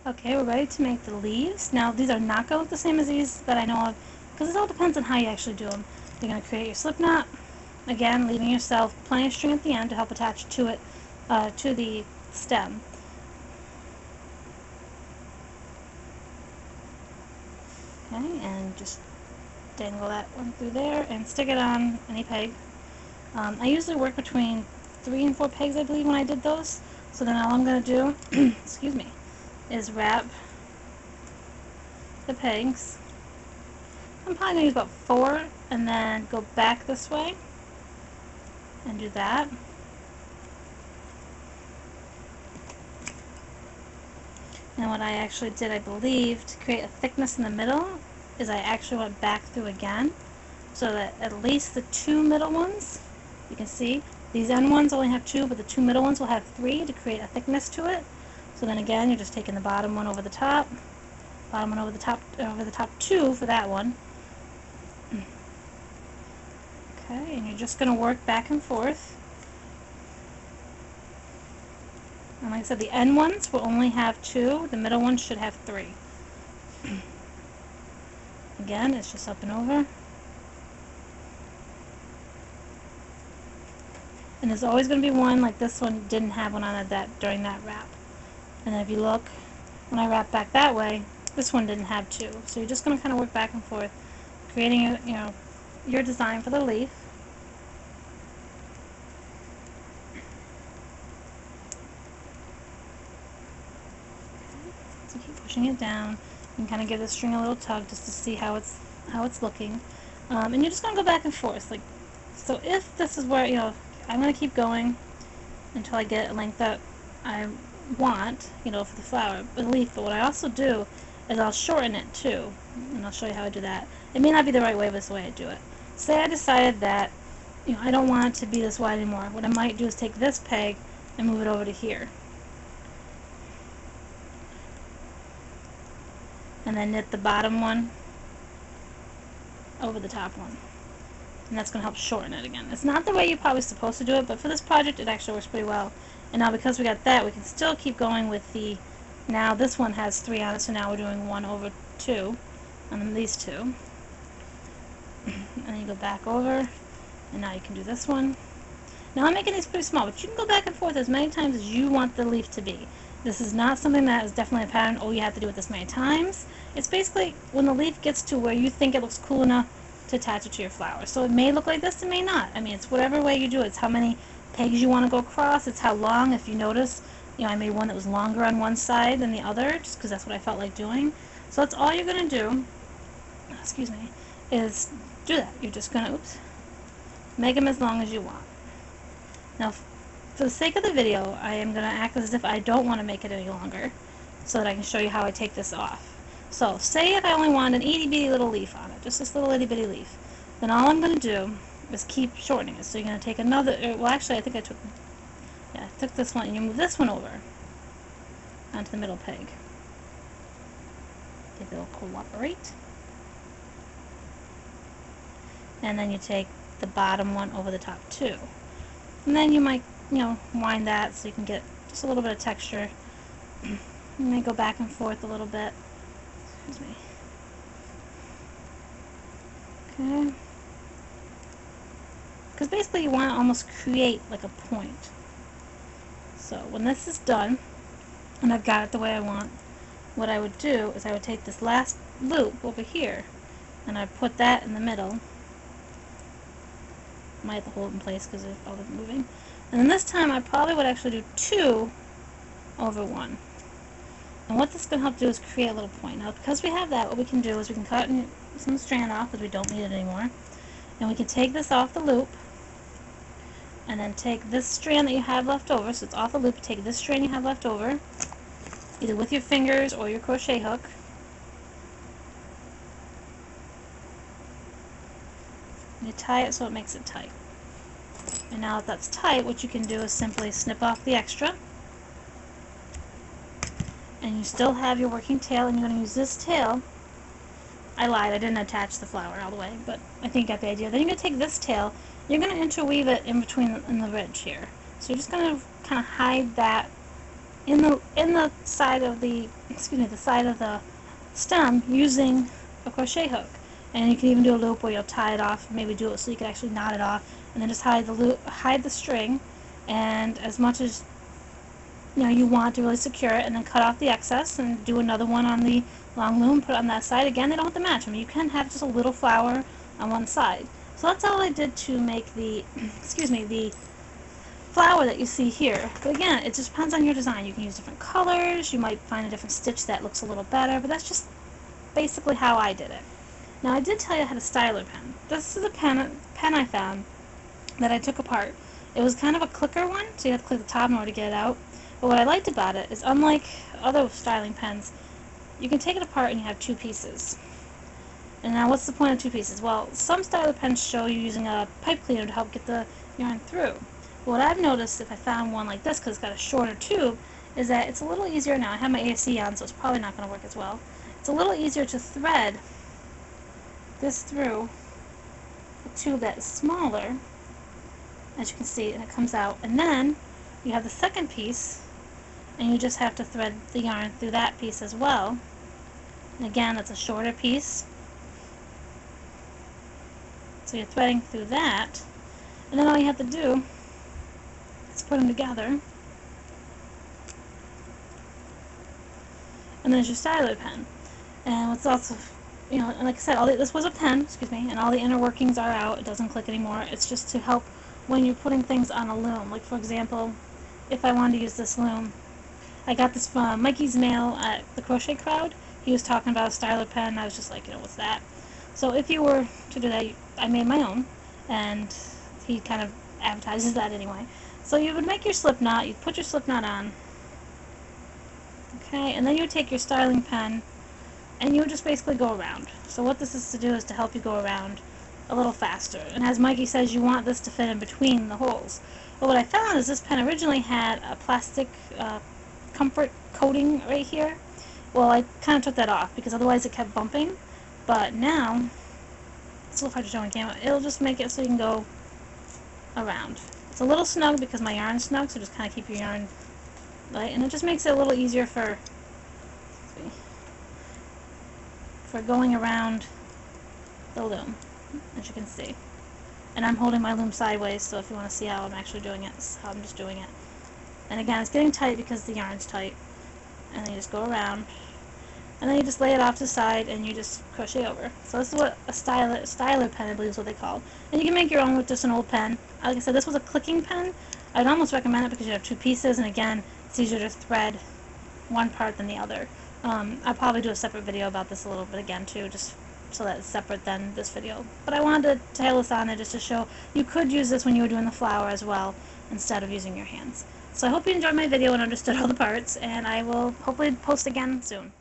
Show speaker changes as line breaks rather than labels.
Okay, we're ready to make the leaves. Now, these are not going to look the same as these that I know of, because it all depends on how you actually do them. You're going to create your slip knot, again, leaving yourself plenty of string at the end to help attach to it, to the stem. Okay, and just dangle that one through there and stick it on any peg. I usually work between 3 and 4 pegs, I believe, when I did those. So then all I'm going to do, excuse me, is wrap the pegs. I'm probably going to use about 4 and then go back this way and do that. And what I actually did, I believe, to create a thickness in the middle, is I actually went back through again, so that at least the 2 middle ones, you can see, these end ones only have 2, but the 2 middle ones will have 3 to create a thickness to it. So then again, you're just taking the bottom one over the top, bottom one over the top 2 for that one. Okay, and you're just going to work back and forth. And like I said, the end ones will only have 2, the middle ones should have 3. Again, it's just up and over. And there's always going to be one, like this one didn't have one on it during that wrap. And if you look, when I wrap back that way, this one didn't have 2. So you're just going to kind of work back and forth, creating your design for the leaf. So keep pushing it down and kind of give the string a little tug just to see how it's looking. And you're just going to go back and forth. Like, so if this is where, I'm going to keep going until I get a length that I want, for the flower, the leaf. But what I also do is I'll shorten it too, and I'll show you how I do that. It may not be the right way, but it's the way I do it. Say I decided that, I don't want it to be this wide anymore. What I might do is take this peg and move it over to here. And then knit the bottom one over the top one. And that's going to help shorten it again. It's not the way you're probably supposed to do it, but for this project it actually works pretty well. And now because we got that, we can still keep going with the, now this one has 3 on it, so now we're doing 1 over 2, and then these 2. And then you go back over, and now you can do this one. Now I'm making these pretty small, but you can go back and forth as many times as you want the leaf to be. This is not something that is definitely a pattern, oh, you have to do it this many times. It's basically when the leaf gets to where you think it looks cool enough to attach it to your flower. So it may look like this, it may not. I mean, it's whatever way you do it. It's how many pegs you want to go across. It's how long. If you notice, I made one that was longer on one side than the other, just because that's what I felt like doing. So that's all you're going to do, excuse me, is do that. You're just going to, make them as long as you want. Now, for the sake of the video, I am going to act as if I don't want to make it any longer, so that I can show you how I take this off. So, say if I only want an itty bitty little leaf on it, just this little itty bitty leaf, then all I'm going to do is keep shortening it. So you're going to take another, well actually I think I took this one, and you move this one over onto the middle peg. If it'll cooperate. And then you take the bottom one over the top too. And then you might, wind that so you can get just a little bit of texture. You may go back and forth a little bit. Excuse me. Okay. Because basically you want to almost create like a point. So when this is done, and I've got it the way I want, what I would do is I would take this last loop over here, and I'd put that in the middle. I might have to hold it in place because of all the moving. And then this time I probably would actually do 2 over 1. And what this is going to help do is create a little point. Now because we have that, what we can do is we can cut some strand off because we don't need it anymore. And we can take this off the loop, and then take this strand that you have left over, so it's off the loop, take this strand you have left over, either with your fingers or your crochet hook, and you tie it so it makes it tight. And now that that's tight, what you can do is simply snip off the extra, and you still have your working tail, and you're going to use this tail. I lied, I didn't attach the flower all the way, but I think you got the idea. Then you're going to take this tail, you're going to interweave it in between in the ridge here. So you're just going to kind of hide that in the side of the stem using a crochet hook. And you can even do a loop where you'll tie it off, maybe do it so you can actually knot it off, and then just hide the string, and as much as you want to really secure it, and then cut off the excess and do another one on the long loom, put it on that side. Again, they don't have to match them. You can have just a little flower on one side. So that's all I did to make the the flower that you see here. But again, it just depends on your design. You can use different colors, you might find a different stitch that looks a little better, but that's just basically how I did it. Now I did tell you I had a styler pen. This is a pen I found that I took apart. It was kind of a clicker one, so you have to click the top in order to get it out. But what I liked about it is, unlike other styling pens, you can take it apart and you have two pieces. And now what's the point of two pieces? Well, some styler pens show you using a pipe cleaner to help get the yarn through. But what I've noticed, if I found one like this, because it's got a shorter tube, is that it's a little easier. Now I have my AC on, so it's probably not going to work as well. It's a little easier to thread this through a tube that is smaller, as you can see, and it comes out. And then you have the second piece, and you just have to thread the yarn through that piece as well. And again, that's a shorter piece. So you're threading through that, and then all you have to do is put them together. And there's your styler pen. And what's also, and like I said, this was a pen, and all the inner workings are out. It doesn't click anymore. It's just to help when you're putting things on a loom. Like, for example, if I wanted to use this loom, I got this from Mikey's mail at the Crochet Crowd. He was talking about a styler pen, and I was just like, what's that? So if you were to do that, I made my own, and he kind of advertises that anyway. So you would make your slip knot, you'd put your slip knot on, okay, and then you would take your styling pen, and you would just basically go around. So what this is to do is to help you go around a little faster. And as Mikey says, you want this to fit in between the holes. But what I found is this pen originally had a plastic comfort coating right here. Well, I kind of took that off because otherwise it kept bumping. But now, it's a little hard to show on camera, it'll just make it so you can go around. It's a little snug because my yarn's snug, so just kind of keep your yarn light, and it just makes it a little easier for going around the loom, as you can see. And I'm holding my loom sideways, so if you want to see how I'm actually doing it, this is how I'm just doing it. And again, it's getting tight because the yarn's tight. And then you just go around, and then you just lay it off to the side, and you just crochet over. So this is what a styler pen, I believe is what they call. And you can make your own with just an old pen. Like I said, this was a clicking pen. I'd almost recommend it because you have two pieces, and again, it's easier to thread one part than the other. I'll probably do a separate video about this a little bit again too, just so that it's separate than this video. But I wanted to tail this on there just to show you could use this when you were doing the flower as well, instead of using your hands. So I hope you enjoyed my video and understood all the parts, and I will hopefully post again soon.